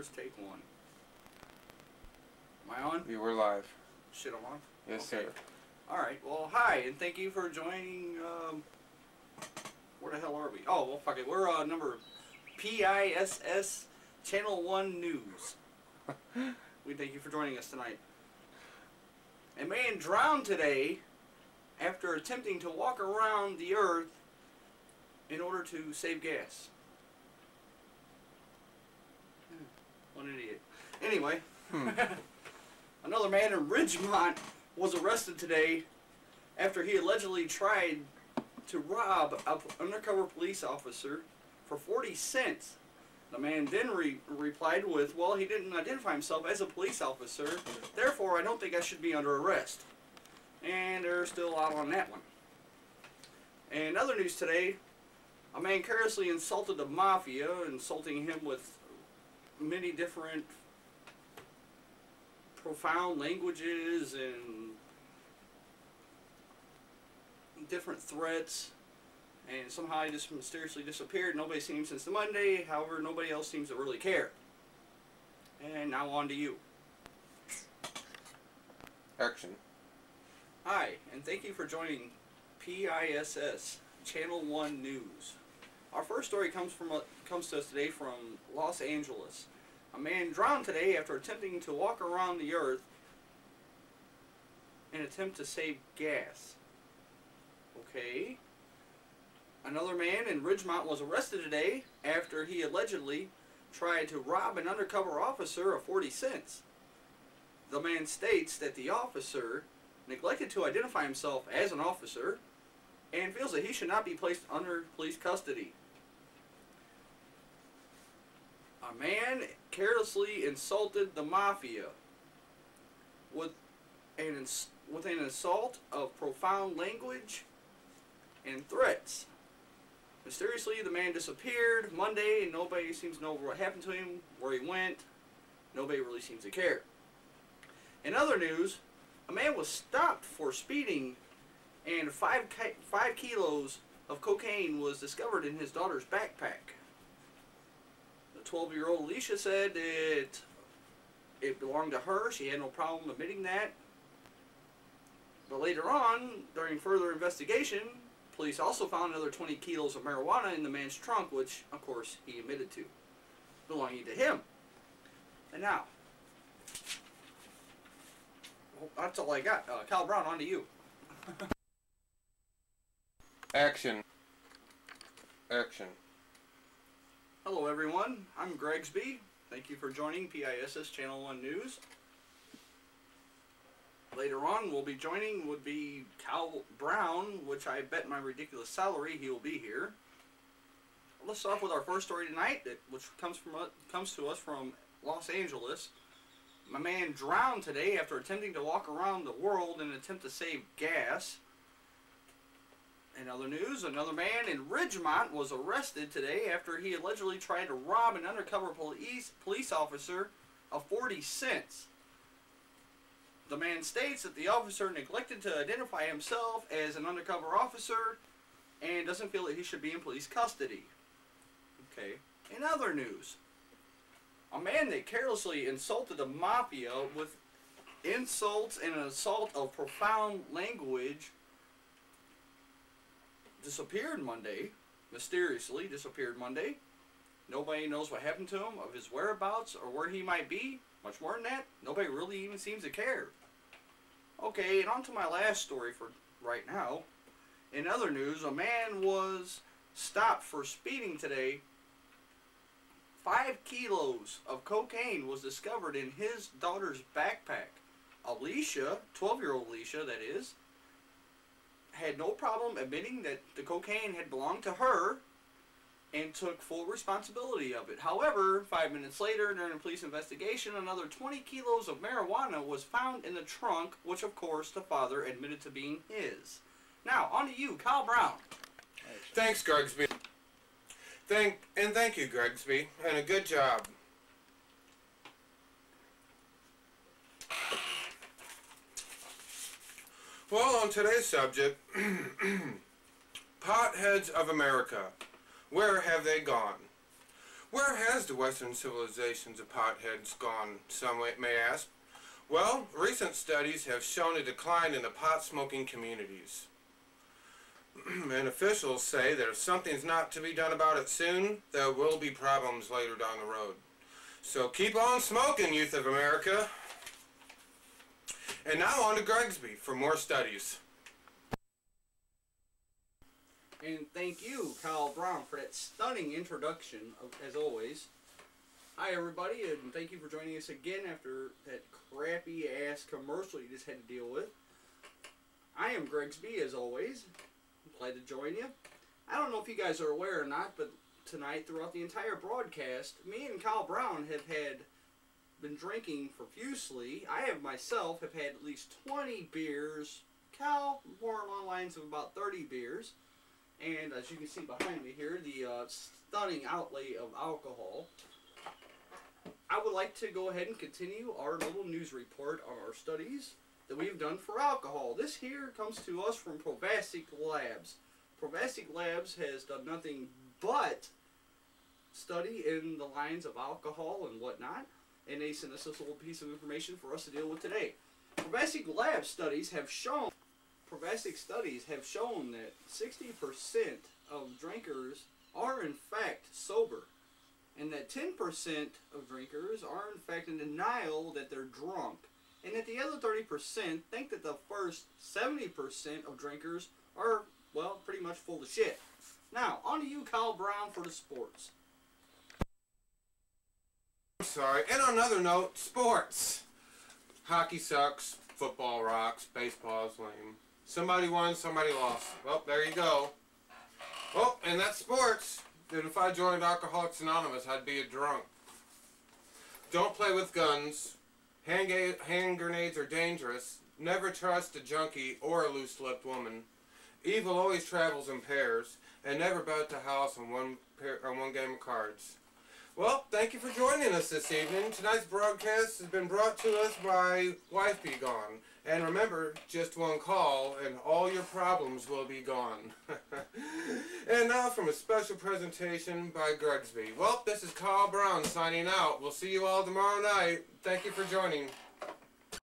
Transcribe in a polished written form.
first take one. Am I on? We were live. Shit, I'm on? Yes, Okay. sir. Alright, well, hi, and thank you for joining, where the hell are we? Oh, well, fuck it. We're, number PISS Channel 1 News. We thank you for joining us tonight. A man drowned today after attempting to walk around the earth in order to save gas. What an idiot. Anyway, another man in Ridgemont was arrested today after he allegedly tried to rob an undercover police officer for 40 cents. The man then replied with, well, he didn't identify himself as a police officer, therefore I don't think I should be under arrest. And they're still out on that one. And other news today, a man carelessly insulted the mafia, insulting him with many different profound languages and different threats, and somehow he just mysteriously disappeared. Nobody's seen him since the Monday. However, nobody else seems to really care. And now on to you. Action. Hi, and thank you for joining PISS Channel 1 News. Our first story comes to us today from Los Angeles. A man drowned today after attempting to walk around the earth in an attempt to save gas. Okay. Another man in Ridgemont was arrested today after he allegedly tried to rob an undercover officer of 40 cents. The man states that the officer neglected to identify himself as an officer and feels that he should not be placed under police custody. A man carelessly insulted the mafia with an assault of profound language and threats. Mysteriously, the man disappeared Monday, and nobody seems to know what happened to him, where he went. Nobody really seems to care. In other news, a man was stopped for speeding, and 5 kilos of cocaine was discovered in his daughter's backpack. The 12-year-old Alicia said that it belonged to her. She had no problem admitting that. But later on, during further investigation, police also found another 20 kilos of marijuana in the man's trunk, which, of course, he admitted to, belonging to him. And now, well, that's all I got. Kyle Brown, on to you. Action. Action. Hello, everyone. I'm Gregsby. Thank you for joining PISS Channel 1 News. Later on, we'll be joining would be Kyle Brown, which I bet my ridiculous salary he will be here. Let's start off with our first story tonight, which comes to us from Los Angeles. My man drowned today after attempting to walk around the world in an attempt to save gas. In other news, another man in Ridgemont was arrested today after he allegedly tried to rob an undercover police officer of 40 cents. The man states that the officer neglected to identify himself as an undercover officer and doesn't feel that he should be in police custody. Okay. In other news, a man that carelessly insulted the mafia with insults and an assault of profound language disappeared Monday. Mysteriously disappeared Monday. Nobody knows what happened to him, of his whereabouts, or where he might be. Much more than that, nobody really even seems to care. Okay, and on to my last story for right now. In other news, a man was stopped for speeding today. 5 kilos of cocaine was discovered in his daughter's backpack. Alicia, 12-year-old Alicia that is, had no problem admitting that the cocaine had belonged to her and took full responsibility of it. However, 5 minutes later, during a police investigation, another 20 kilos of marijuana was found in the trunk, which of course the father admitted to being his. Now, on to you, Kyle Brown. Thanks, Gregsby. Thank you, Gregsby, and a good job. Well, on today's subject, potheads of America. Where have they gone? Where has the Western civilizations of potheads gone, some may ask? Well, recent studies have shown a decline in the pot-smoking communities. And officials say that if something's not to be done about it soon, there will be problems later down the road. So keep on smoking, youth of America. And now on to Grigsby for more studies. And thank you, Kyle Brown, for that stunning introduction, as always. Hi, everybody, and thank you for joining us again after that crappy-ass commercial you just had to deal with. I am Grigsby, as always. I'm glad to join you. I don't know if you guys are aware or not, but tonight, throughout the entire broadcast, me and Kyle Brown have been drinking profusely. I myself have had at least 20 beers. Cal, more along the lines of about 30 beers. And as you can see behind me here, the stunning outlay of alcohol. I would like to go ahead and continue our little news report on our studies that we've done for alcohol. This here comes to us from Provasic Labs. Provasic Labs has done nothing but study in the lines of alcohol and whatnot, and they sent us this little piece of information for us to deal with today. Provasic Labs studies have shown that 60% of drinkers are in fact sober, and that 10% of drinkers are in fact in denial that they're drunk, and that the other 30% think that the first 70% of drinkers are, well, pretty much full of shit. Now, on to you, Kyle Brown, for the sports. I'm sorry. And on another note, sports. Hockey sucks, football rocks, baseball is lame. Somebody won, somebody lost. Well, there you go. Oh, and that's sports. That if I joined Alcoholics Anonymous, I'd be a drunk. Don't play with guns. Hand grenades are dangerous. Never trust a junkie or a loose-lipped woman. Evil always travels in pairs. And never bet the house on one game of cards. Well, thank you for joining us this evening. Tonight's broadcast has been brought to us by Wife Be Gone. And remember, just one call and all your problems will be gone. And now from a special presentation by Grigsby. Well, this is Kyle Brown signing out. We'll see you all tomorrow night. Thank you for joining.